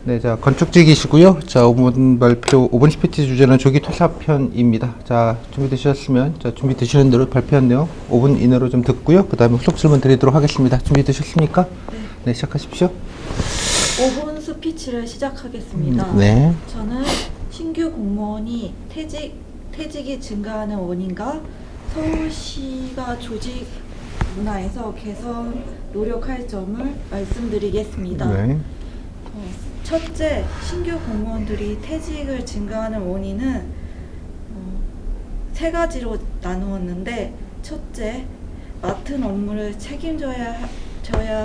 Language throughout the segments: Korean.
네, 자, 건축직이시고요. 자, 5분 발표, 5분 PPT 주제는 조기 퇴사편입니다. 자, 준비되셨으면, 자, 준비되시는 대로 발표한 내용 5분 이내로 좀 듣고요. 그 다음에 후속 질문 드리도록 하겠습니다. 준비되셨습니까? 네. 네, 시작하십시오. 5분 스피치를 시작하겠습니다. 네. 저는 신규 공무원이 퇴직이 증가하는 원인과 서울시가 조직 문화에서 개선 노력할 점을 말씀드리겠습니다. 네. 첫째, 신규 공무원들이 퇴직을 증가하는 원인은 세 가지로 나누었는데, 첫째, 맡은 업무를 책임져야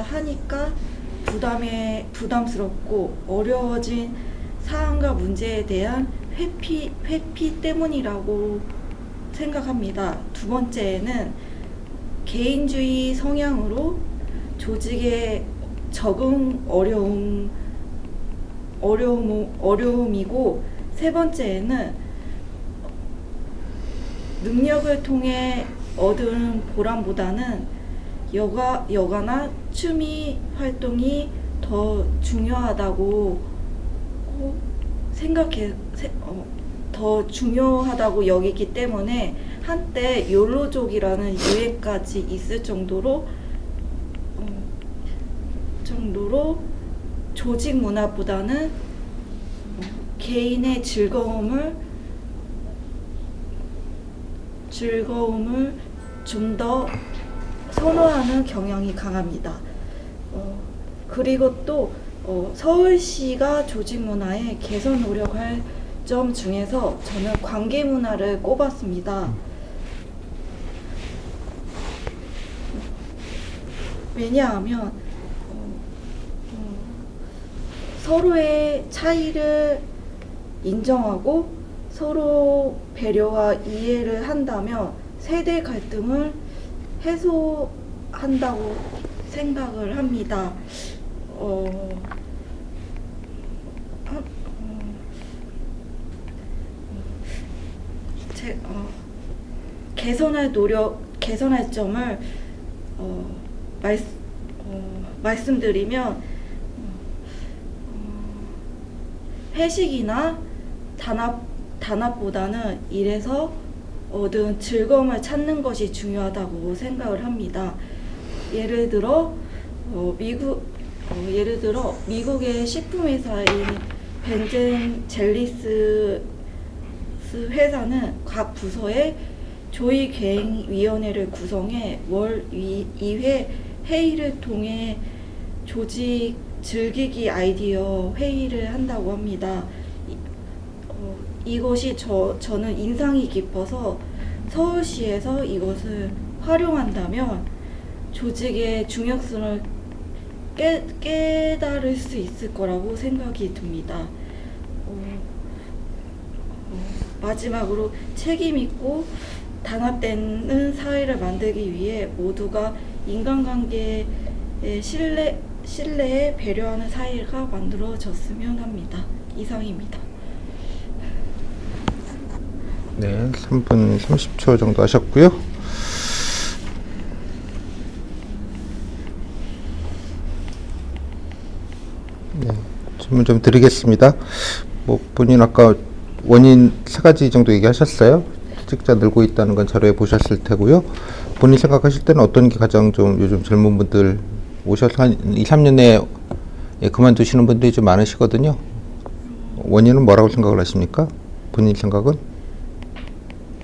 하니까 부담스럽고 어려워진 사안과 문제에 대한 회피 때문이라고 생각합니다. 두 번째는 개인주의 성향으로 조직의 적응 어려움이고, 세 번째는 능력을 통해 얻은 보람보다는 여가나 취미 활동이 더 중요하다고 여기기 때문에 한때 욜로족이라는 유행까지 있을 정도로 조직 문화보다는 개인의 즐거움을 좀 더 선호하는 경향이 강합니다. 그리고 또 서울시가 조직 문화에 개선 노력할 점 중에서 저는 관계 문화를 꼽았습니다. 왜냐하면 서로의 차이를 인정하고 서로 배려와 이해를 한다면 세대 갈등을 해소한다고 생각을 합니다. 개선할 점을 말씀드리면, 회식이나 단합보다는 일에서 얻은 즐거움을 찾는 것이 중요하다고 생각을 합니다. 예를 들어 미국의 식품 회사인 벤젠젤리스 회사는 각 부서에 조직계획위원회를 구성해 월 2회 회의를 통해 조직 즐기기 아이디어 회의를 한다고 합니다. 이것이 저는 인상이 깊어서 서울시에서 이것을 활용한다면 조직의 중요성을 깨달을 수 있을 거라고 생각이 듭니다. 마지막으로 책임있고 단합되는 사회를 만들기 위해 모두가 인간관계의 신뢰에 배려하는 사회가 만들어졌으면 합니다. 이상입니다. 네, 3분 30초 정도 하셨고요. 네, 질문 좀 드리겠습니다. 본인 아까 원인 3가지 정도 얘기하셨어요. 퇴직자 늘고 있다는 건 자료에 보셨을 테고요. 본인 생각하실 때는 어떤 게 가장 좀 요즘 젊은 분들 오셔서 한 2, 3년 내에 그만두시는 분들이 좀 많으시거든요. 원인은 뭐라고 생각을 하십니까? 본인 생각은?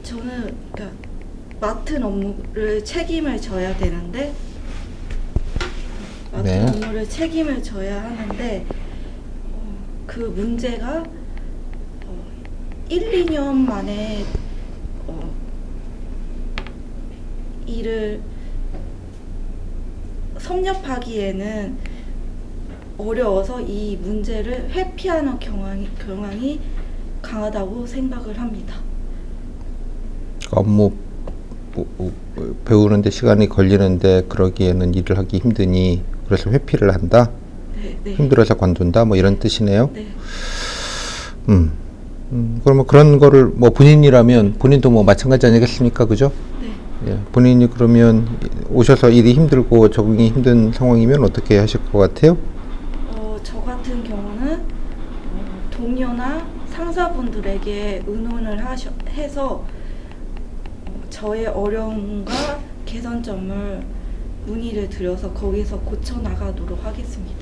저는 맡은 업무를 책임을 져야 되는데 책임을 져야 하는데 그 문제가 1, 2년 만에 일을 섭렵하기에는 어려워서 이 문제를 회피하는 경향이 강하다고 생각을 합니다. 업무 배우는데 시간이 걸리는데 그러기에는 일을 하기 힘드니 그래서 회피를 한다? 네. 힘들어서 관둔다? 뭐 이런 뜻이네요. 네. 그러면 그런 거를 본인이라면 본인도 마찬가지 아니겠습니까? 그죠? 네. 예, 본인이 그러면 오셔서 일이 힘들고 적응이 힘든 상황이면 어떻게 하실 것 같아요? 저 같은 경우는 동료나 상사분들에게 의논을 해서 저의 어려움과 개선점을 문의를 드려서 거기서 고쳐 나가도록 하겠습니다.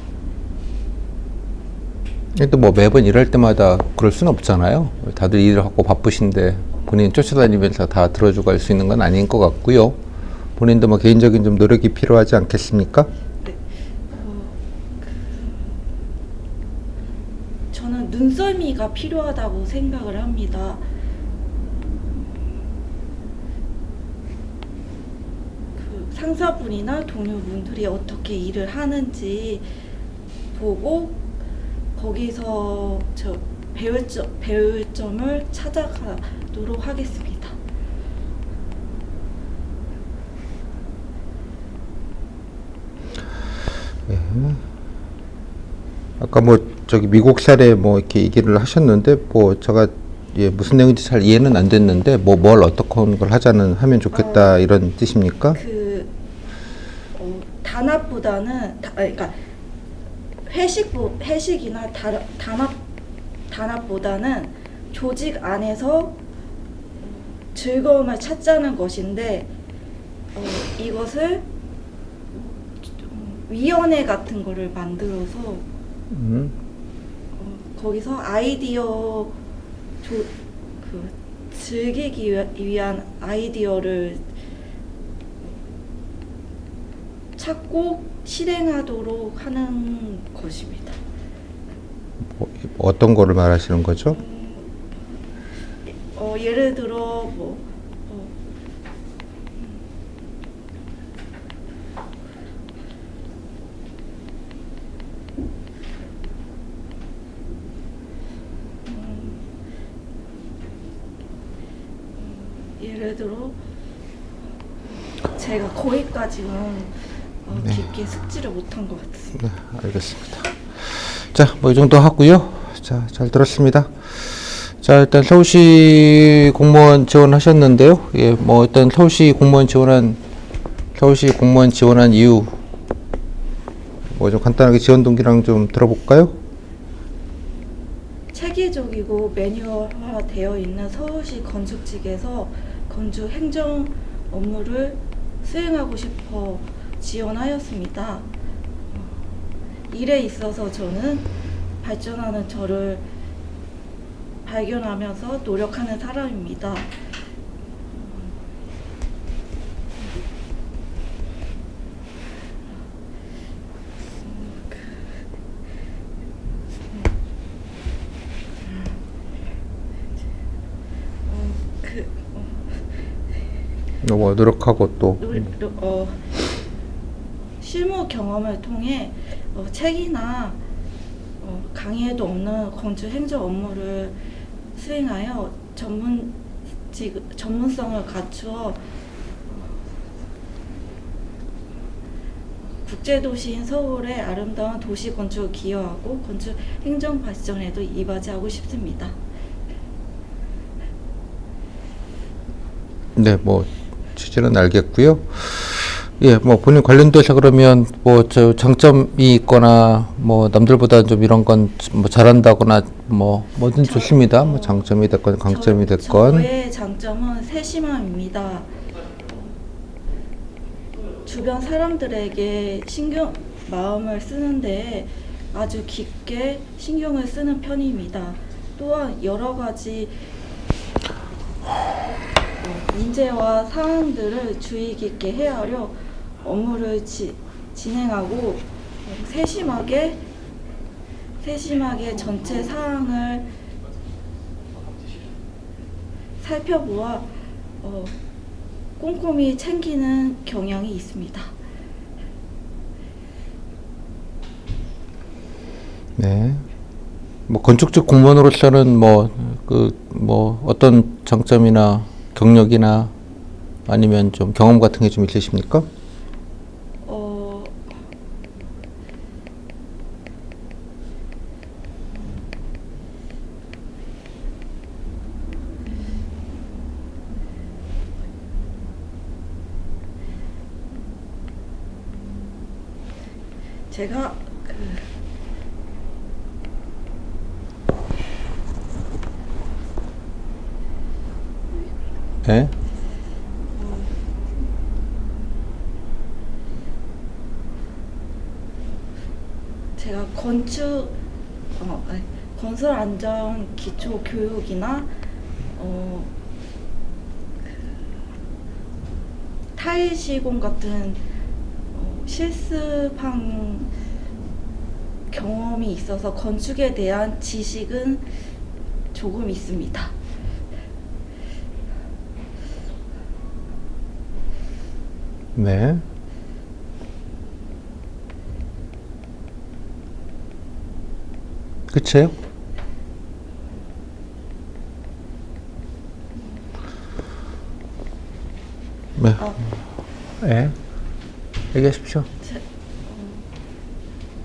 또 뭐 매번 일할 때마다 그럴 수는 없잖아요. 다들 일을 하고 바쁘신데 본인 쫓아다니면서 다 들어주고 할 수 있는 건 아닌 것 같고요. 본인도 뭐 개인적인 좀 노력이 필요하지 않겠습니까? 네. 저는 눈썰미가 필요하다고 생각을 합니다. 상사분이나 동료분들이 어떻게 일을 하는지 보고 거기서 배울 점을 찾아가도록 하겠습니다. 아까 뭐 저기 미국 사례 뭐 이렇게 얘기를 하셨는데 뭐 제가 무슨 내용인지 잘 이해는 안 됐는데 뭐 뭘 어떻게 걸 하면 좋겠다 이런 뜻입니까? 단합보다는 그러니까 회식이나 단합보다는 조직 안에서 즐거움을 찾자는 것인데 이것을 위원회 같은 거를 만들어서 거기서 아이디어 즐기기 위한 아이디어를 찾고 실행하도록 하는 것입니다. 어떤 거를 말하시는 거죠? 예를 들어 제가 거기까지는 깊게 숙지를 못한 것 같습니다. 네, 알겠습니다. 자, 뭐 이 정도 하고요. 자, 잘 들었습니다. 자, 일단 서울시 공무원 지원하셨는데요. 예, 뭐 일단 서울시 공무원 지원한 이유 뭐 좀 간단하게 지원 동기랑 좀 들어볼까요? 체계적이고 매뉴얼화되어 있는 서울시 건축직에서 건축 행정 업무를 수행하고 싶어 지원하였습니다. 일에 있어서 저는 발전하는 저를 발견하면서 노력하는 사람입니다. 뭐 노력하고 또 실무 경험을 통해 책이나 강의에도 없는 건축 행정 업무를 수행하여 전문성을 갖추어 국제도시인 서울의 아름다운 도시 건축을 기여하고 건축 행정 발전에도 이바지하고 싶습니다. 네, 뭐 취지는 알겠고요. 예, 뭐 본인 관련돼서 그러면 뭐 저 장점이 있거나 뭐 남들보다 좀 이런 건 뭐 잘한다거나 뭐 뭐든 좋습니다. 뭐 장점이 됐건 강점이 됐건. 저의 장점은 세심함입니다. 주변 사람들에게 마음을 쓰는데 아주 깊게 신경을 쓰는 편입니다. 또한 여러 가지 문제와 사항들을 주의 깊게 헤아려 업무를 진행하고 세심하게 전체 사항을 살펴보아 꼼꼼히 챙기는 경향이 있습니다. 네. 뭐 건축직 공무원으로서는 뭐 어떤 장점이나 경력이나 아니면 좀 경험 같은 게 좀 있으십니까? 제가 예? 제가 건설 안전 기초 교육이나 타일 시공 같은 실습한 경험이 있어서 건축에 대한 지식은 조금 있습니다. 네. 끝이에요? 네. 예. 얘기하십시오.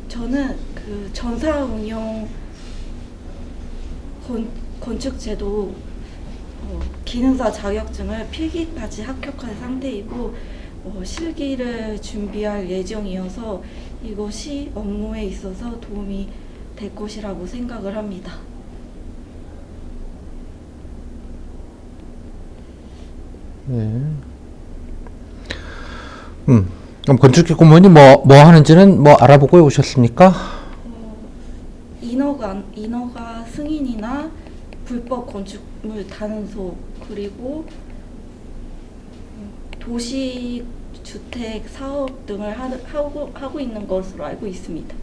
저는 그 전사 운영 건축제도 기능사 자격증을 필기까지 합격한 상태이고 실기를 준비할 예정이어서 이것이 업무에 있어서 도움이 될 것이라고 생각을 합니다. 네. 그럼 건축기 공무원이 뭐 하는지는 뭐 알아보고 오셨습니까? 인허가 승인이나 불법 건축물 단속 그리고 도시주택 사업 등을 하고 있는 것으로 알고 있습니다.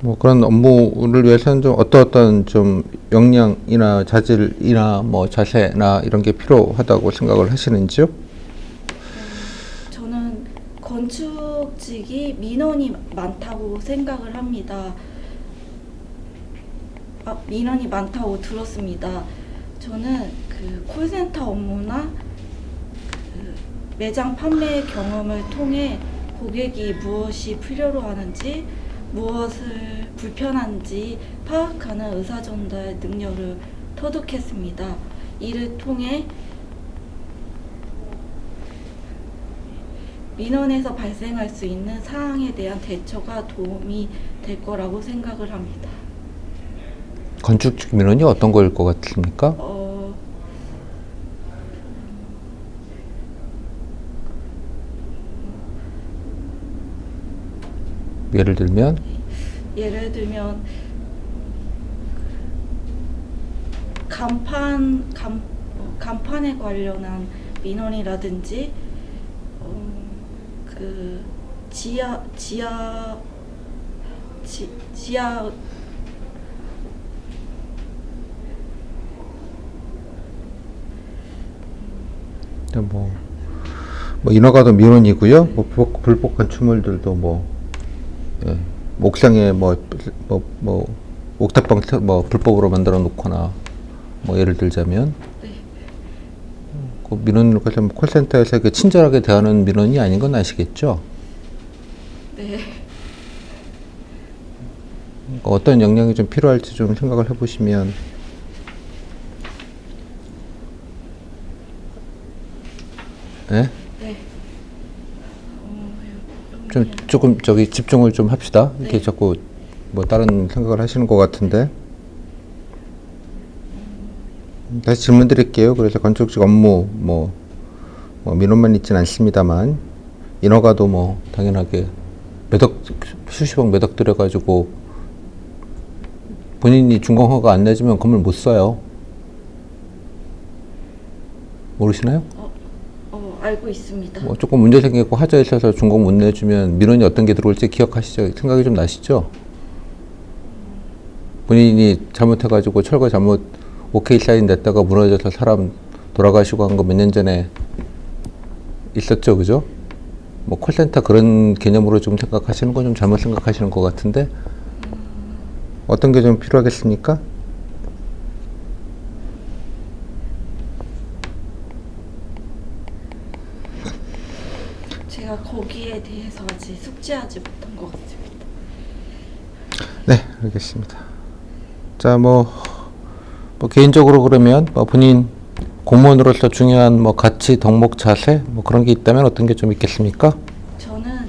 뭐 그런 업무를 위해서는 좀 어떤 좀 역량이나 자질이나 뭐 자세나 이런 게 필요하다고 생각을 하시는지요? 저는 건축직이 민원이 많다고 생각을 합니다. 민원이 많다고 들었습니다. 저는 그 콜센터 업무나 그 매장 판매 경험을 통해 고객이 무엇이 필요로 하는지 무엇을 불편한지 파악하는 의사전달 능력을 터득했습니다. 이를 통해 민원에서 발생할 수 있는 사항에 대한 대처가 도움이 될 거라고 생각을 합니다. 건축직 민원이 어떤 거일 것 같습니까? 예를 들면 간판에 관련한 민원이라든지 그 지하 뭐 인허가도 민원이고요. 뭐 불법 건축물들도 예, 옥상에 옥탑방 불법으로 만들어 놓거나 뭐 예를 들자면 그 민원을 가지고 콜센터에서 이렇게 친절하게 대하는 민원이 아닌 건 아시겠죠? 네. 그러니까 어떤 역량이 좀 필요할지 좀 생각을 해보시면 네? 네. 조금 집중을 좀 합시다. 이렇게 네. 자꾸 뭐 다른 생각을 하시는 것 같은데. 다시 질문 드릴게요. 그래서 건축직 업무 민원만 있진 않습니다만 인허가도 당연하게 수십억 매덕 들여가지고 본인이 준공허가 안 내주면 건물 못 써요. 모르시나요? 알고 있습니다. 조금 문제 생기고 하자 있어서 준공 못 내주면 민원이 어떤 게 들어올지 기억하시죠? 생각이 좀 나시죠? 본인이 잘못해가지고 철거 잘못 오케이 사인 냈다가 무너져서 사람 돌아가시고 한 거 몇 년 전에 있었죠, 그죠? 콜센터 그런 개념으로 좀 생각하시는 건 좀 잘못 생각하시는 것 같은데 어떤 게 좀 필요하겠습니까? 제가 거기에 대해서 아직 숙지하지 못한 것 같습니다. 네, 알겠습니다. 자, 개인적으로 그러면 본인 공무원으로서 중요한 가치, 덕목, 자세 그런 게 있다면 어떤 게 좀 있겠습니까? 저는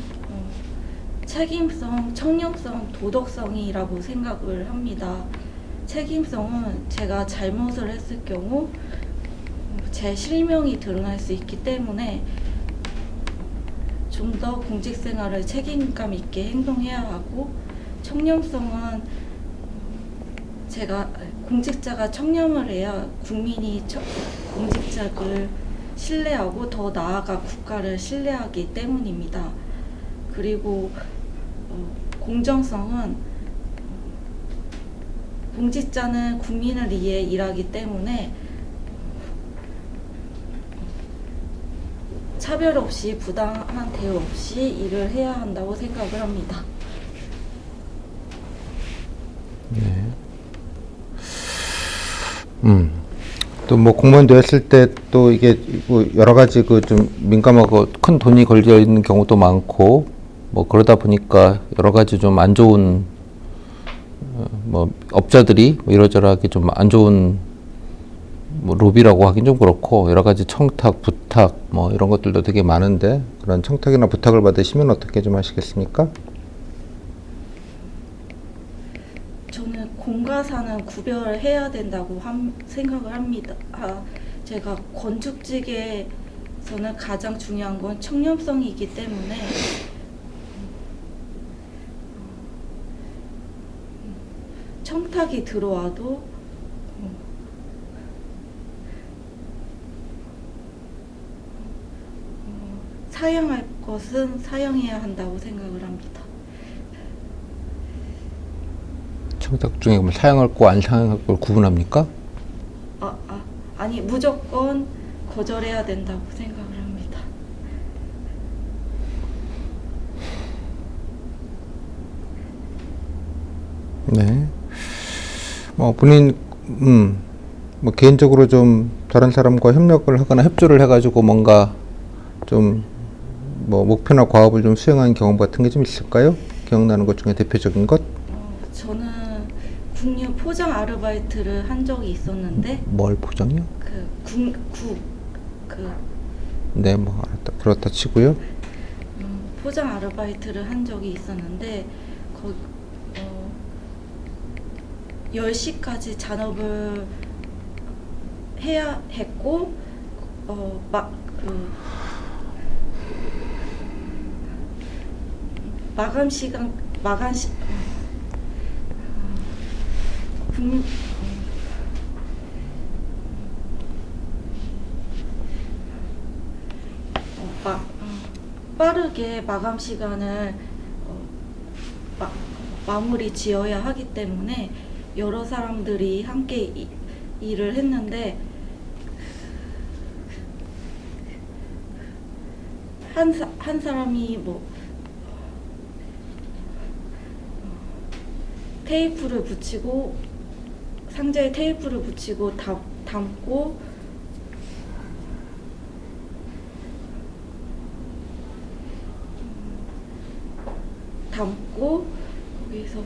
책임성, 청렴성, 도덕성이라고 생각을 합니다. 책임성은 제가 잘못을 했을 경우 제 실명이 드러날 수 있기 때문에 좀 더 공직 생활을 책임감 있게 행동해야 하고, 청렴성은 제가 공직자가 청렴을 해야 국민이 공직자를 신뢰하고 더 나아가 국가를 신뢰하기 때문입니다. 그리고 공정성은 공직자는 국민을 위해 일하기 때문에 차별 없이 부당한 대우 없이 일을 해야 한다고 생각을 합니다. 네. 또 뭐 공무원 되었을 때 또 이게 뭐 여러 가지 그 좀 민감하고 큰 돈이 걸려 있는 경우도 많고, 뭐 그러다 보니까 여러 가지 좀 안 좋은 뭐 업자들이 뭐 이러저러하게 좀 안 좋은 뭐 로비라고 하긴 좀 그렇고, 여러 가지 청탁, 부탁 뭐 이런 것들도 되게 많은데, 그런 청탁이나 부탁을 받으시면 어떻게 좀 하시겠습니까? 저는 공과 사는 구별을 해야 된다고 생각을 합니다. 제가 건축직에서는 가장 중요한 건 청렴성이기 때문에 청탁이 들어와도 사양할 것은 사양해야 한다고 생각을 합니다. 청탁 중에 뭐 사양할 거 안 사양할 걸 구분합니까? 아니, 무조건 거절해야 된다고 생각을 합니다. 네. 뭐 본인 뭐 개인적으로 좀 다른 사람과 협력을 하거나 협조를 해가지고 뭔가 좀 뭐 목표나 과업을 좀 수행한 경험 같은 게 좀 있을까요? 기억나는 것 중에 대표적인 것? 저는 국유 포장 아르바이트를 한 적이 있었는데, 뭘 포장요? 네, 뭐 알았다. 그렇다 치고요. 포장 아르바이트를 한 적이 있었는데, 10시까지 잔업을 해야 했고, 빠르게 마감 시간을 마무리 지어야 하기 때문에 여러 사람들이 함께 일을 했는데, 한 사람이 뭐 테이프를 붙이고, 상자에 테이프를 붙이고 담고, 거기서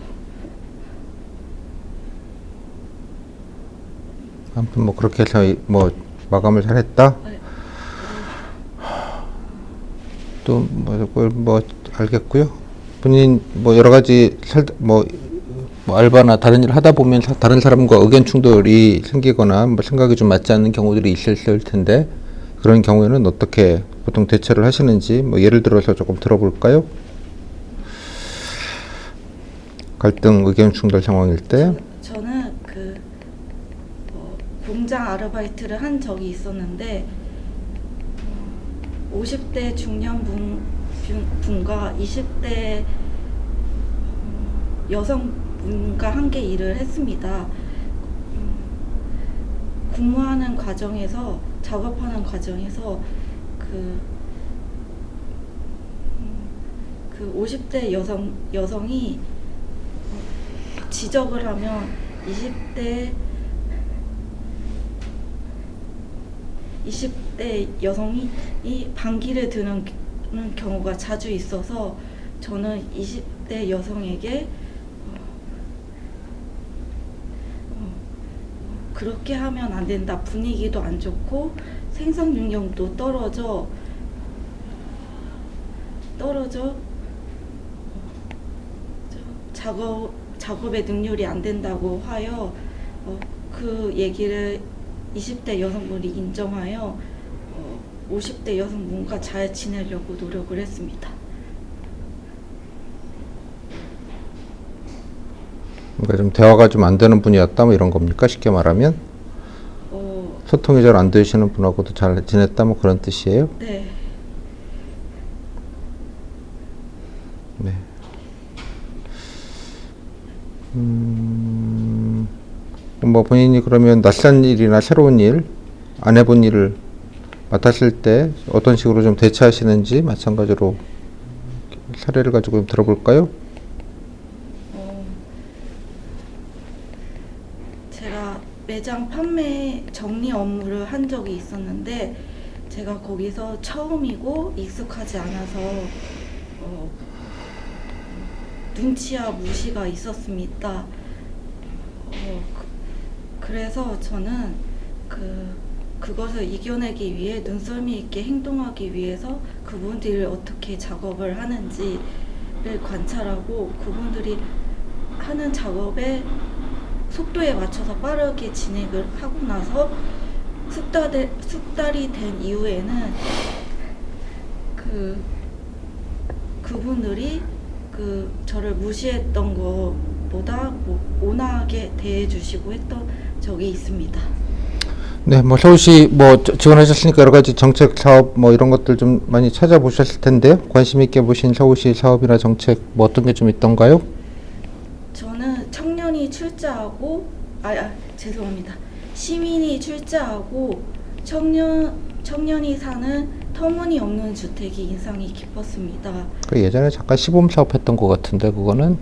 아무튼 뭐 그렇게 해서 뭐 마감을 잘했다. 또 뭐 알겠고요. 본인 뭐 여러 가지 뭐 알바나 다른 일 하다 보면 다른 사람과 의견 충돌이 생기거나 뭐 생각이 좀 맞지 않는 경우들이 있을 텐데, 그런 경우에는 어떻게 보통 대처를 하시는지 뭐 예를 들어서 조금 들어볼까요? 갈등 의견 충돌 상황일 때. 저는 공장 아르바이트를 한 적이 있었는데, 50대 중년분과 20대 여성분과 함께 일을 했습니다. 근무하는 과정에서, 작업하는 과정에서 그 50대 여성이 지적을 하면 20대 여성이 반기를 드는 경우가 자주 있어서, 저는 20대 여성에게 그렇게 하면 안 된다. 분위기도 안 좋고 생산 능력도 떨어져 작업의 능률이 안 된다고 하여 그 얘기를 20대 여성분이 인정하여 50대 여성분과 잘 지내려고 노력을 했습니다. 그러니까 좀 대화가 좀 안 되는 분이었다 뭐 이런 겁니까? 쉽게 말하면 소통이 잘 안 되시는 분하고도 잘 지냈다 뭐 그런 뜻이에요? 네. 네. 뭐 본인이 그러면 낯선 일이나 새로운 일, 안 해본 일을 맡았을 때 어떤 식으로 좀 대처하시는지 마찬가지로 사례를 가지고 좀 들어볼까요? 제가 매장 판매 정리 업무를 한 적이 있었는데 제가 거기서 처음이고 익숙하지 않아서 눈치와 무시가 있었습니다. 그래서 저는 그것을 이겨내기 위해 눈썰미 있게 행동하기 위해서 그분들이 어떻게 작업을 하는지를 관찰하고 그분들이 하는 작업의 속도에 맞춰서 빠르게 진행을 하고 나서 숙 달이 된 이후에는 그분들이 저를 무시했던 것보다 온화하게 대해주시고 했던 적이 있습니다. 네, 뭐 서울시 뭐 지원하셨으니까 여러 가지 정책 사업 뭐 이런 것들 좀 많이 찾아보셨을 텐데요. 관심 있게 보신 서울시 사업이나 정책 뭐 어떤 게 좀 있던가요? 저는 청년이 출자하고 죄송합니다. 시민이 출자하고 청년이 사는 터무니없는 주택이 인상이 깊었습니다. 그 예전에 잠깐 시범 사업 했던 것 같은데 그거는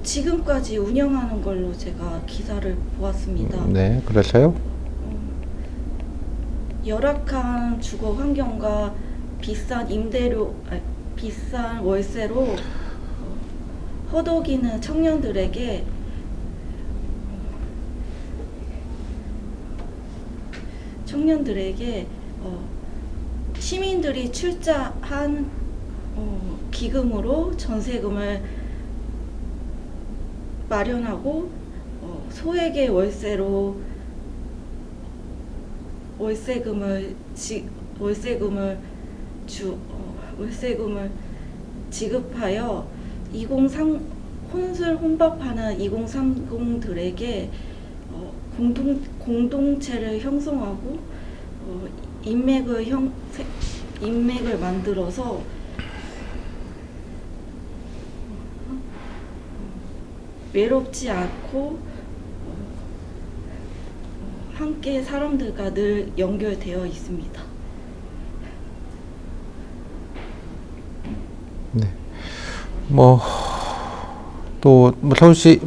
지금까지 운영하는 걸로 제가 기사를 보았습니다. 네, 그래서요? 열악한 주거 환경과 비싼 비싼 월세로 허덕이는 청년들에게 시민들이 출자한 기금으로 전세금을 마련하고 소액의 월세금을 지급하여 혼술 혼밥하는 2030들에게 공동체를 형성하고 인맥을 만들어서 외롭지 않고 함께 사람들과 늘 연결되어 있습니다. 네. 또 서울시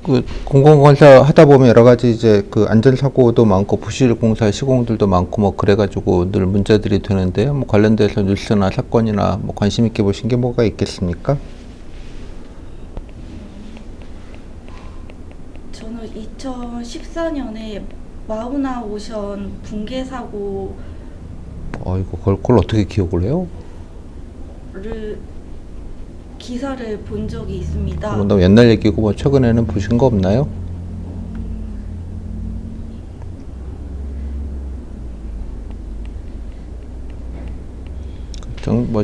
그 공공건설 하다 보면 여러 가지 이제 그 안전사고도 많고 부실 공사 시공들도 많고 뭐 그래가지고 늘 문제들이 되는데요. 뭐 관련돼서 뉴스나 사건이나 뭐 관심 있게 보신 게 뭐가 있겠습니까? 저는 2014년에 마우나 오션 붕괴 사고를 그걸 어떻게 기억을 해요? 기사를 본 적이 있습니다. 너무 옛날 얘기고 뭐 최근에는 보신 거 없나요?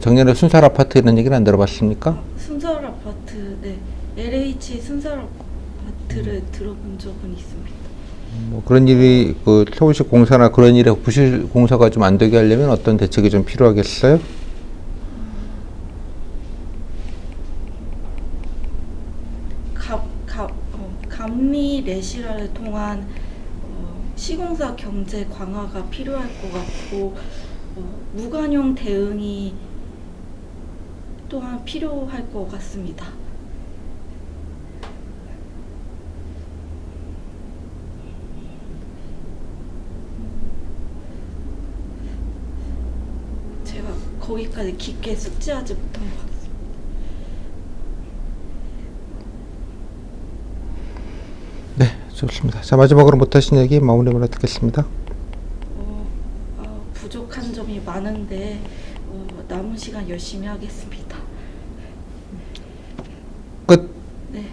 작년에 순살 아파트 이런 얘기는 안 들어봤습니까? 순살 아파트, 네, LH 순살 아파트를 들어본 적은 있습니다. 뭐 그런 일이 그 서울시 공사나 그런 일에 부실 공사가 좀 안 되게 하려면 어떤 대책이 좀 필요하겠어요? 감리 레시라를 통한 시공사 경제 강화가 필요할 것 같고 무관용 대응이 또한 필요할 것 같습니다. 제가 거기까지 깊게 숙지하지 못한 것 같습니다. 네, 좋습니다. 자, 마지막으로 못하신 얘기 마무리를 듣겠습니다. 부족한 점이 많은데 남은 시간 열심히 하겠습니다. 끝. 네.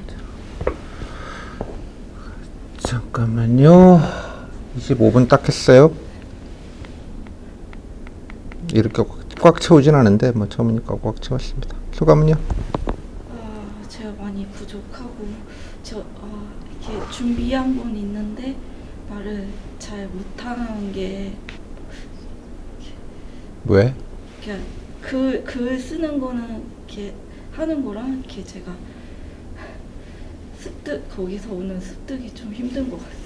자, 잠깐만요. 25분 딱 했어요. 이렇게 꽉 채우진 않은데 뭐 처음이니까 꽉 채웠습니다. 소감은요? 제가 많이 부족하고 이렇게 준비한 건 있는데 말을 잘 못하는 게 왜? 그냥 글 쓰는 거는 이렇게 하는 거랑 이렇게 제가 거기서 오는 습득이 좀 힘든 것 같아요.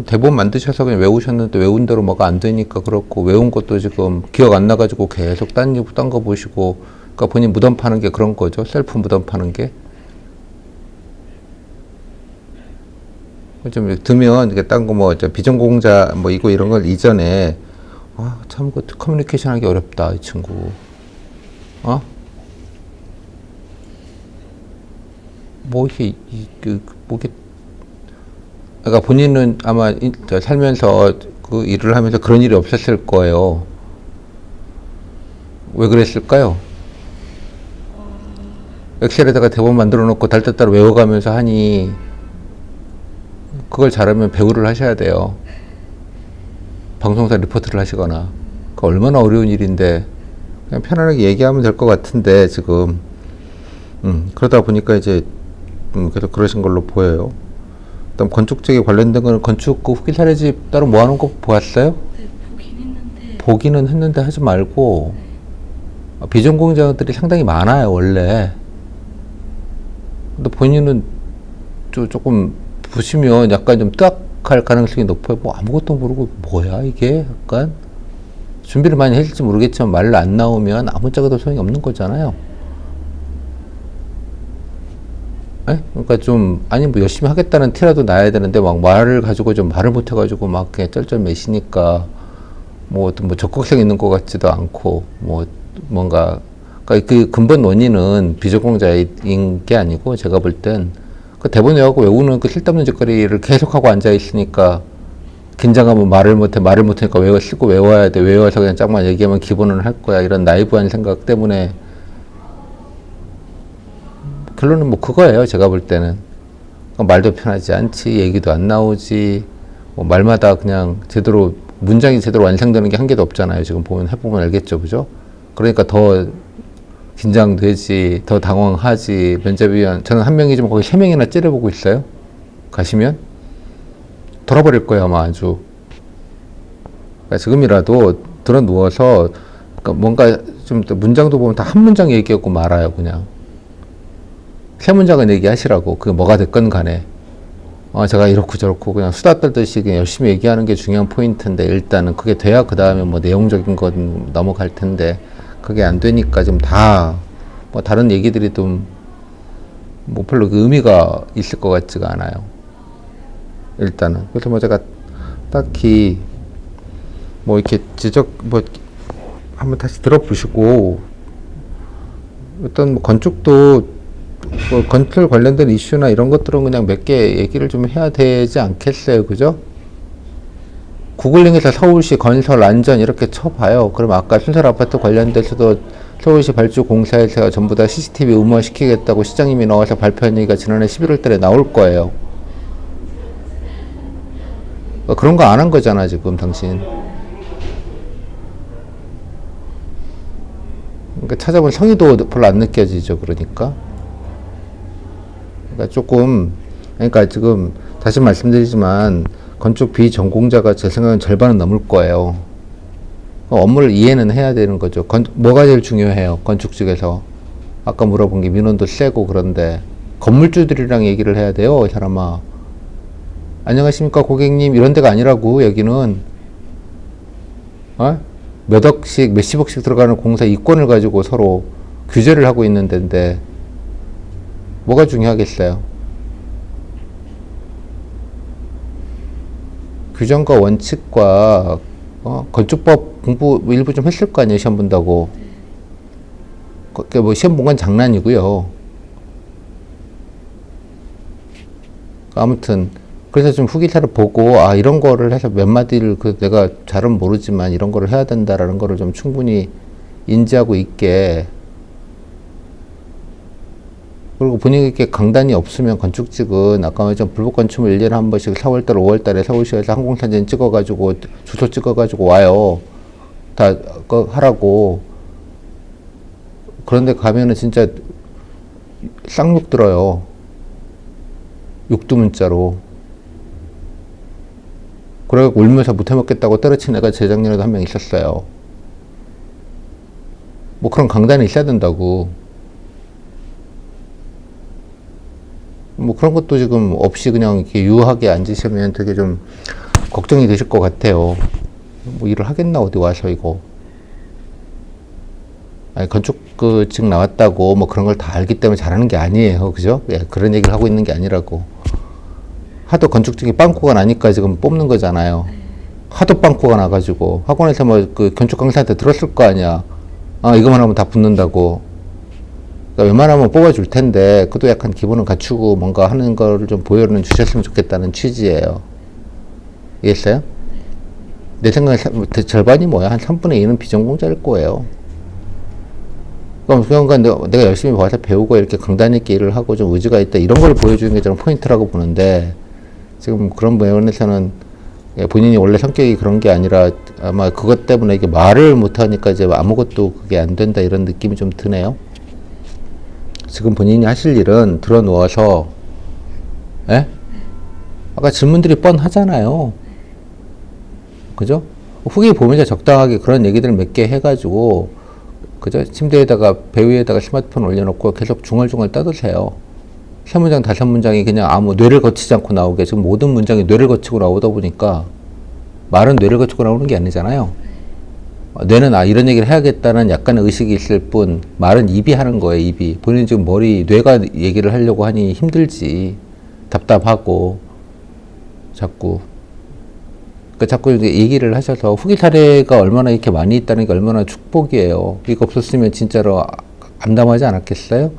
대본 만드셔서 그냥 외우셨는데 외운 대로 뭐가 안 되니까 그렇고, 외운 것도 지금 기억 안 나가지고 계속 딴 거 보시고, 그러니까 본인 무덤 파는 게 그런 거죠. 셀프 무덤 파는 게. 좀 들면 이게 딴 거 뭐 비전공자 뭐 이거 이런 걸 이전에 참 그 커뮤니케이션 하기 어렵다 이 친구. 뭐 이게 그러니까 본인은 아마 살면서 그 일을 하면서 그런 일이 없었을 거예요. 왜 그랬을까요? 엑셀에다가 대본 만들어 놓고 달달달 외워가면서 하니, 그걸 잘하면 배우를 하셔야 돼요. 방송사 리포트를 하시거나. 그 얼마나 어려운 일인데 그냥 편안하게 얘기하면 될 것 같은데 지금 그러다 보니까 이제 계속 그러신 걸로 보여요. 그다음 건축 쪽에 관련된 거는 건축 그 후기 사례집 따로 모아놓은 거 보았어요? 네, 보기는 했는데 하지 말고, 비전공자들이 상당히 많아요 원래. 근데 본인은 조금 보시면 약간 좀 뜨악할 가능성이 높아요. 뭐 아무것도 모르고 뭐야 이게, 약간 준비를 많이 했을지 모르겠지만 말 안 나오면 아무짝에도 소용이 없는 거잖아요. 에? 그러니까 좀, 아니 뭐 열심히 하겠다는 티라도 나야 되는데 막 말을 가지고 좀 말을 못 해가지고 막 그냥 쩔쩔매시니까 뭐 어떤 뭐 적극성 있는 것 같지도 않고, 뭐 뭔가, 그러니까 그 근본 원인은 비전공자인 게 아니고, 제가 볼 땐 그 대본 외우고 외우는 그 쓸데없는 짓거리를 계속하고 앉아 있으니까 긴장하면 말을 못하니까 쓰고 외워야 돼. 외워서 그냥 짝만 얘기하면 기본은 할 거야. 이런 나이브한 생각 때문에. 결론은 뭐 그거예요. 제가 볼 때는. 말도 편하지 않지, 얘기도 안 나오지, 뭐 말마다 그냥 문장이 제대로 완성되는 게 한 개도 없잖아요. 지금 해보면 알겠죠. 그죠? 그러니까 더 긴장되지, 더 당황하지. 면접위원, 저는 한 명이지만 거기 3명이나 째려보고 있어요. 가시면 돌아버릴 거예요 아마 아주. 그러니까 지금이라도 들어 누워서, 그러니까 뭔가 좀 문장도 보면 다 한 문장 얘기하고 말아요. 그냥 3문장은 얘기하시라고. 그게 뭐가 됐건 간에. 제가 이렇고 저렇고 그냥 수다 떨듯이 그냥 열심히 얘기하는 게 중요한 포인트인데, 일단은 그게 돼야 그 다음에 뭐 내용적인 건 넘어갈 텐데, 그게 안 되니까 지금 다 뭐 다른 얘기들이 좀 뭐 별로 그 의미가 있을 것 같지가 않아요. 일단은. 그래서 뭐 제가 딱히 뭐 이렇게 뭐 한번 다시 들어보시고, 어떤 뭐 건축도 뭐 건축 관련된 이슈나 이런 것들은 그냥 몇 개 얘기를 좀 해야 되지 않겠어요. 그죠? 구글링에서 서울시 건설 안전 이렇게 쳐봐요. 그럼 아까 순살 아파트 관련돼서도 서울시 발주공사에서 전부 다 CCTV 의무화시키겠다고 시장님이 나와서 발표한 얘기가 지난해 11월 달에 나올 거예요. 그런 거 안 한 거잖아 지금 당신. 그러니까 찾아본 성의도 별로 안 느껴지죠. 그러니까 조금, 그러니까 지금 다시 말씀드리지만 건축 비전공자가 제 생각엔 절반은 넘을 거예요. 업무를 이해는 해야 되는 거죠. 뭐가 제일 중요해요 건축 쪽에서? 아까 물어본 게 민원도 세고, 그런데 건물주들이랑 얘기를 해야 돼요. 이 사람아. 안녕하십니까 고객님, 이런 데가 아니라고. 여기는 몇 억씩 몇십억씩 들어가는 공사 이권을 가지고 서로 규제를 하고 있는 데인데 뭐가 중요하겠어요? 규정과 원칙과 건축법 공부 일부 좀 했을 거 아니에요, 시험 본다고. 그게 뭐 시험 본 건 장난이고요. 아무튼 그래서 좀 후기사를 보고, 이런 거를 해서 몇 마디를 내가 잘은 모르지만 이런 거를 해야 된다라는 거를 좀 충분히 인지하고 있게 그리고 본인에게 강단이 없으면 건축직은 아까 말했지만 불법건축물 1년에 한 번씩 4월달, 5월달에 서울시에서 항공사진 찍어가지고 주소 찍어가지고 와요. 다 하라고. 그런데 가면은 진짜 쌍욕 들어요. 욕도 문자로. 그래 울면서 못해먹겠다고 때려친 애가 재작년에도 한 명 있었어요. 뭐 그런 강단이 있어야 된다고. 뭐 그런 것도 지금 없이 그냥 이렇게 유하게 앉으시면 되게 좀 걱정이 되실 것 같아요. 뭐 일을 하겠나 어디 와서 이거. 아니 건축직 나왔다고 뭐 그런 걸 다 알기 때문에 잘하는 게 아니에요. 그죠? 예, 그런 얘기를 하고 있는 게 아니라고. 하도 건축직이 빵꾸가 나니까 지금 뽑는 거잖아요. 하도 빵꾸가 나가지고 학원에서 뭐 그 건축 강사한테 들었을 거 아니야. 아 이거만 하면 다 붙는다고. 그러니까 웬만하면 뽑아줄 텐데 그것도 약간 기본은 갖추고 뭔가 하는 거를 좀 보여는 주셨으면 좋겠다는 취지예요. 이해했어요? 내 생각에 절반이 뭐야? 한 3분의 2는 비전공자일 거예요. 그러니까 내가 열심히 와서 배우고 이렇게 강단 있게 일을 하고 좀 의지가 있다 이런 걸 보여주는 게 저는 포인트라고 보는데 지금 그런 면에서는 본인이 원래 성격이 그런 게 아니라 아마 그것 때문에 이게 말을 못하니까 이제 아무것도 그게 안 된다 이런 느낌이 좀 드네요. 지금 본인이 하실 일은 들어 누워서, 예? 아까 질문들이 뻔하잖아요. 그죠? 후기 보면서 적당하게 그런 얘기들 몇 개 해가지고, 그죠? 침대에다가, 배 위에다가 스마트폰 올려놓고 계속 중얼중얼 떠드세요. 3문장, 5문장이 그냥 아무 뇌를 거치지 않고 나오게, 지금 모든 문장이 뇌를 거치고 나오다 보니까, 말은 뇌를 거치고 나오는 게 아니잖아요. 뇌는 이런 얘기를 해야겠다는 약간의 의식이 있을 뿐 말은 입이 하는 거예요. 입이. 본인 지금 뇌가 얘기를 하려고 하니 힘들지. 답답하고 자꾸 그러니까 자꾸 이제 얘기를 하셔서 후기 사례가 얼마나 이렇게 많이 있다는 게 얼마나 축복이에요. 이거 없었으면 진짜로 암담하지 않았겠어요?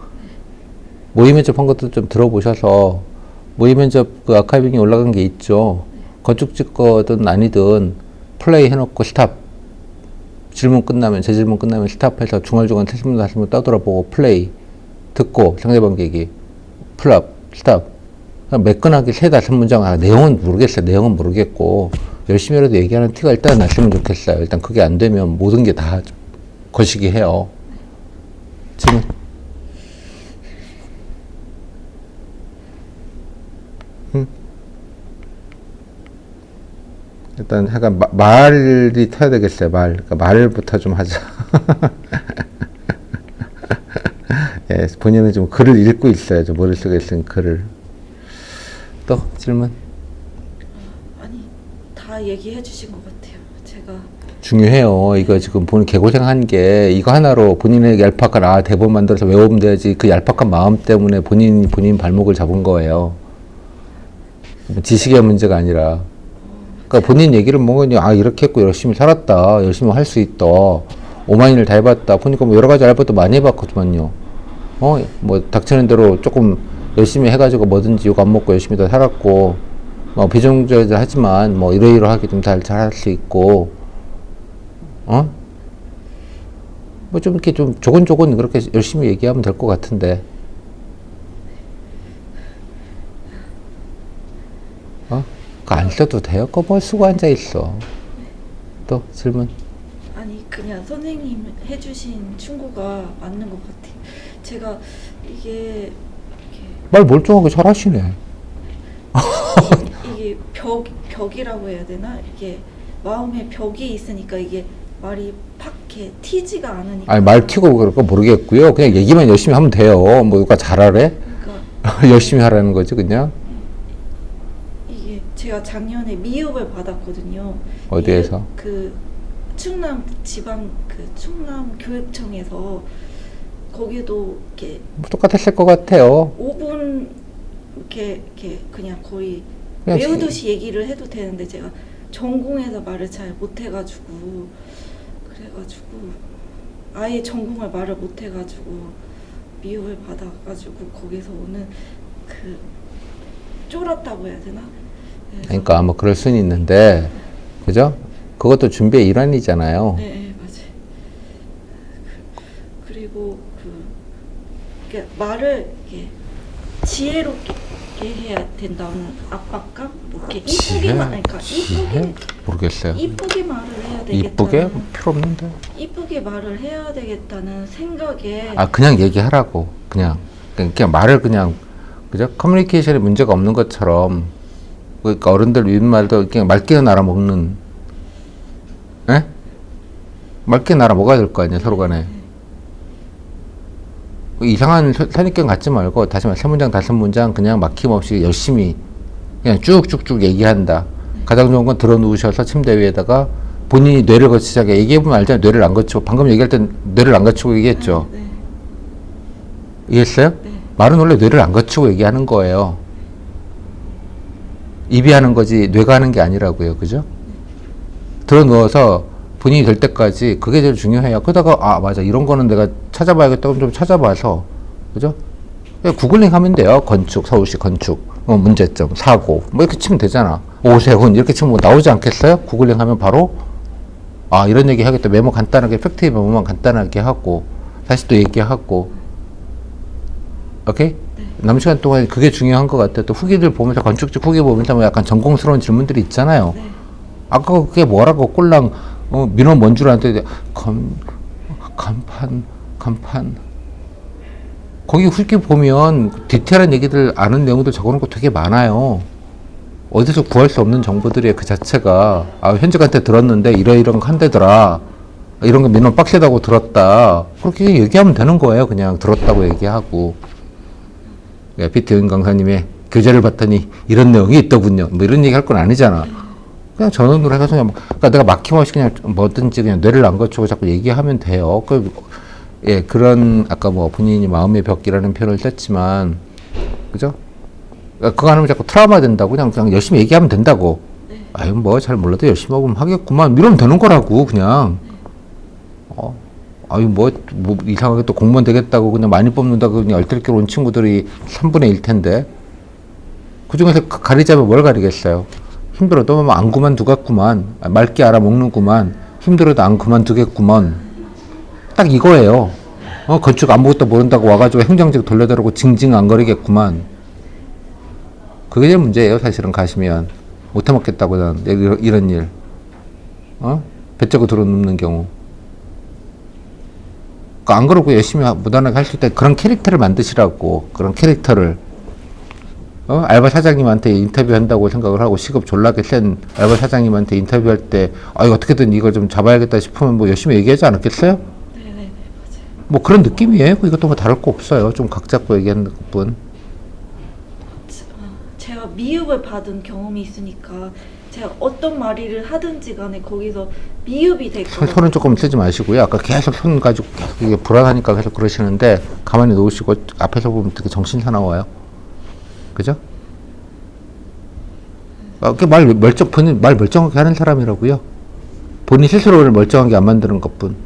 모의 면접 한 것도 좀 들어보셔서 모의 면접 그 아카이빙이 올라간 게 있죠. 건축직 거든 아니든 플레이 해놓고 스탑. 질문 끝나면, 제 질문 끝나면 스탑해서 중얼중얼 30분, 40분 떠들어보고 플레이, 듣고 상대방 얘기, 플랍, 스탑. 매끈하게 3-5문장, 내용은 모르겠어요. 내용은 모르겠고, 열심히라도 얘기하는 티가 일단 났으면 좋겠어요. 일단 그게 안 되면 모든 게 다 거시기 해요. 지금. 일단 약간 말이 터야 되겠어요. 그러니까 말부터 좀 하자. 예, 본인은 좀 글을 읽고 있어야죠. 머릿속에 쓴 글을. 또 질문? 아니 다 얘기해 주신 것 같아요. 제가 중요해요. 이거 지금 본인 개고생한 게 이거 하나로 본인에게 얄팍한 대본 만들어서 외우면 돼야지 그 얄팍한 마음 때문에 본인 발목을 잡은 거예요. 지식의 문제가 아니라. 그러니까 본인 얘기를 먹으니 이렇게 했고 열심히 살았다, 열심히 할 수 있다, 오만인을 다 해봤다. 보니까 뭐 여러 가지 알바도 많이 해봤거든요. 뭐 닥치는 대로 조금 열심히 해가지고 뭐든지 욕 안 먹고 열심히 다 살았고, 뭐 비정규직이라 하지만 뭐 이러이러하게 좀 잘 할 수 있고, 뭐 좀 이렇게 좀 조곤조곤 그렇게 열심히 얘기하면 될 것 같은데. 안 써도 돼요? 뭐 쓰고 앉아 있어. 또 질문? 아니 그냥 선생님 해주신 충고가 맞는 것 같아요. 제가 이게 말 멀쩡하게 잘하시네. 이게 벽이라고 해야 되나? 이게 마음에 벽이 있으니까 이게 말이 팍 이렇게 튀지가 않으니까. 아니 말 튀고 그럴 거 모르겠고요. 그냥 얘기만 열심히 하면 돼요. 뭐 누가 잘하래? 그러니까 열심히 하라는 거지 그냥. 이게 제가 작년에 미흡을 받았거든요. 어디에서? 그 충남 지방 그 충남 교육청에서 거기도 이렇게 뭐 똑같았을 것 같아요. 5분 이렇게 그냥 거의 그냥 외우듯이 얘기를 해도 되는데 제가 전공에서 말을 잘 못해가지고 그래가지고 아예 전공을 말을 못해가지고 미흡을 받아가지고 거기서 오는 그 쫄았다고 해야 되나? 그러니까 뭐 그럴 수는 있는데, 그죠? 그것도 준비의 일환이잖아요. 네, 맞아요. 그리고 이렇게 말을 이렇게 지혜롭게 해야 된다는 압박감? 뭐 이렇게 이쁘게만, 그러니까 이쁘게 모르겠어요. 이쁘게 말을 해야 되겠다는 이쁘게 필요 없는데. 이쁘게 말을 해야 되겠다는 생각에 아 그냥 얘기하라고 그냥 말을 그냥 그죠? 커뮤니케이션에 문제가 없는 것처럼 그러니까 어른들 윗말도 그냥 맑게 날아먹는 에? 맑게 날아먹어야 될 거 아니야 서로 간에. 이상한 선입견 갖지 말고 다시 말해 3문장 5문장 그냥 막힘없이 열심히 그냥 쭉쭉쭉 얘기한다. 가장 좋은 건 들어 누우셔서 침대 위에다가 본인이 뇌를 거치자게 얘기해보면 알잖아요. 뇌를 안 거치고 방금 얘기할 땐 뇌를 안 거치고 얘기했죠. 네. 이해했어요? 네. 말은 원래 뇌를 안 거치고 얘기하는 거예요. 입이 하는 거지 뇌가 하는 게 아니라고요. 그죠? 들어 누워서 본인이 될 때까지 그게 제일 중요해요. 그러다가 아 맞아 이런 거는 내가 찾아봐야겠다고 좀 찾아봐서 그죠? 그냥 구글링 하면 돼요. 건축, 서울시 건축, 문제점, 사고 뭐 이렇게 치면 되잖아. 오세훈 이렇게 치면 뭐 나오지 않겠어요? 구글링 하면 바로 아 이런 얘기 하겠다. 메모 간단하게 팩트 메모만 간단하게 하고 다시 또 얘기하고 오케이? 네. 남은 시간 동안 그게 중요한 것 같아요. 또 후기들 보면서 건축적 후기 보면서 뭐 약간 전공스러운 질문들이 있잖아요. 네. 아까 그게 뭐라고 꼴랑 민원 뭔 줄 아는데 간판 거기 후기 보면 디테일한 얘기들 아는 내용들 적어놓은 거 되게 많아요. 어디서 구할 수 없는 정보들이 그 자체가 아 현직한테 들었는데 이런 거 한대더라 이런 거 민원 빡세다고 들었다 그렇게 얘기하면 되는 거예요. 그냥 들었다고 얘기하고 피트윤 강사님의 교재를 봤더니 이런 내용이 있더군요 뭐 이런 얘기 할 건 아니잖아. 그냥 전원으로 해서 그냥 그러니까 내가 막힘없이 그냥 뭐든지 그냥 뇌를 안 거치고 자꾸 얘기하면 돼요. 예, 그런 아까 뭐 본인이 마음의 벽이라는 표현을 썼지만 그죠? 그거 하면 자꾸 트라우마 된다고 그냥 열심히 얘기하면 된다고. 네. 아유 뭐 잘 몰라도 열심히 하면 하겠구만 이러면 되는 거라고 그냥. 아유 뭐 이상하게 또 공무원 되겠다고 그냥 많이 뽑는다고 그냥 얼떨결 온 친구들이 3분의 1 텐데 그 중에서 가리자면 뭘 가리겠어요? 힘들어도 뭐 안 그만두겠구만 맑게 알아먹는구만 힘들어도 안 그만두겠구만 딱 이거예요. 건축 아무것도 모른다고 와가지고 행정직 돌려다르고 징징 안 거리겠구만. 그게 제일 문제예요. 사실은 가시면 못 해먹겠다고 난 이런 일 배째고 들어눕는 경우. 그러니까 안 그러고 열심히 무난하게 할 수 있다. 그런 캐릭터를 만드시라고. 그런 캐릭터를 알바 사장님한테 인터뷰한다고 생각을 하고 시급 졸라게 센 알바 사장님한테 인터뷰할 때 어떻게든 이걸 좀 잡아야겠다 싶으면 뭐 열심히 얘기하지 않았겠어요? 네네 맞아요. 뭐 그런 느낌이에요. 이것도 뭐 다를 거 없어요. 좀 각 잡고 얘기하는 것뿐. 제가 미흡을 받은 경험이 있으니까 제가 어떤 말을 하든지 간에 거기서 미흡이 될 거예요. 손은 조금 쓰지 마시고요. 아까 계속 손 가지고 계속 이게 불안하니까 계속 그러시는데 가만히 놓으시고 앞에서 보면 되게 정신 사나워요. 그죠? 본인 말 멀쩡하게 하는 사람이라고요. 본인 스스로를 멀쩡하게 안 만드는 것뿐.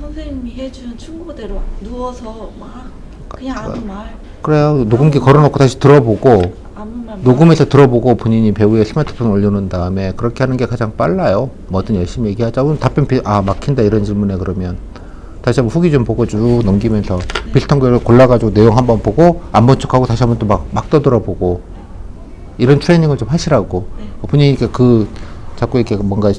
선생님이 해준 충고대로 누워서 막 그냥 아무 말 그래요. 녹음기 걸어놓고 다시 들어보고 아무 말 녹음해서 들어보고 본인이 배우에 스마트폰 올려놓은 다음에 그렇게 하는 게 가장 빨라요. 뭐든 열심히 얘기하자. 그럼 답변 막힌다 이런 질문에 그러면 다시 한번 후기 좀 보고 쭉 넘기면서 비슷한 걸 골라가지고 내용 한번 보고 안 본 척하고 다시 한번 또 막 떠들어보고 이런 트레이닝을 좀 하시라고. 본인이 자꾸 이렇게 뭔가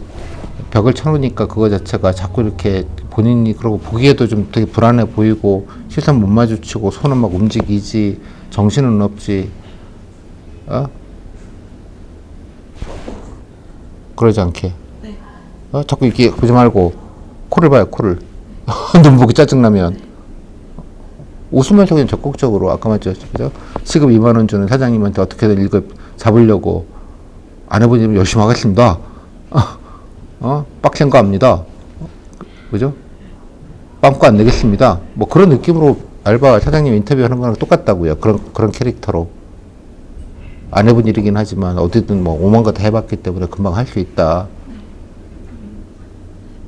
벽을 쳐놓으니까 그거 자체가 자꾸 이렇게 본인이 그러고 보기에도 좀 되게 불안해 보이고 시선 못 마주치고 손은 막 움직이지 정신은 없지. 그러지 않게. 네. 자꾸 이렇게 보지 말고 코를 봐요. 코를. 눈 보기 짜증나면 웃으면서 그냥 적극적으로 아까 맞죠? 그죠? 시급 2만 원 주는 사장님한테 어떻게든 일급 잡으려고 안 해본 일 열심히 하겠습니다. 빡센 거 합니다. 그죠? 빵꾸 안 내겠습니다. 뭐 그런 느낌으로 알바 사장님 인터뷰하는 거랑 똑같다고요. 그런 캐릭터로. 안 해본 일이긴 하지만 어디든 뭐 오만 거 다 해봤기 때문에 금방 할 수 있다.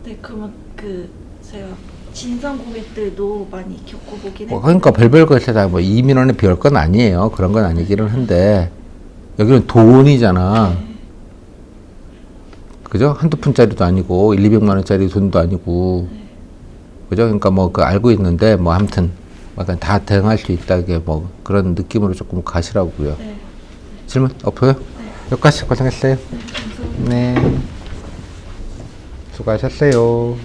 네, 그러면 제가 진상 고객들도 많이 겪어보긴 했고 그러니까 별별 것에 다 뭐 2만 원에 별 건 아니에요. 그런 건 아니기는 한데 여기는 돈이잖아. 그죠? 한두 푼짜리도 아니고 1, 200만 원짜리 돈도 아니고 그죠? 그러니까 뭐 그 알고 있는데 뭐 아무튼 약간 다 대응할 수 있다게 뭐 그런 느낌으로 조금 가시라고요. 네. 질문 없어요? 여기까지 고생했어요. 네. 수고하셨어요.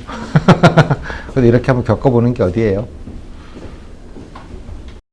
그래도 이렇게 한번 겪어보는 게 어디예요?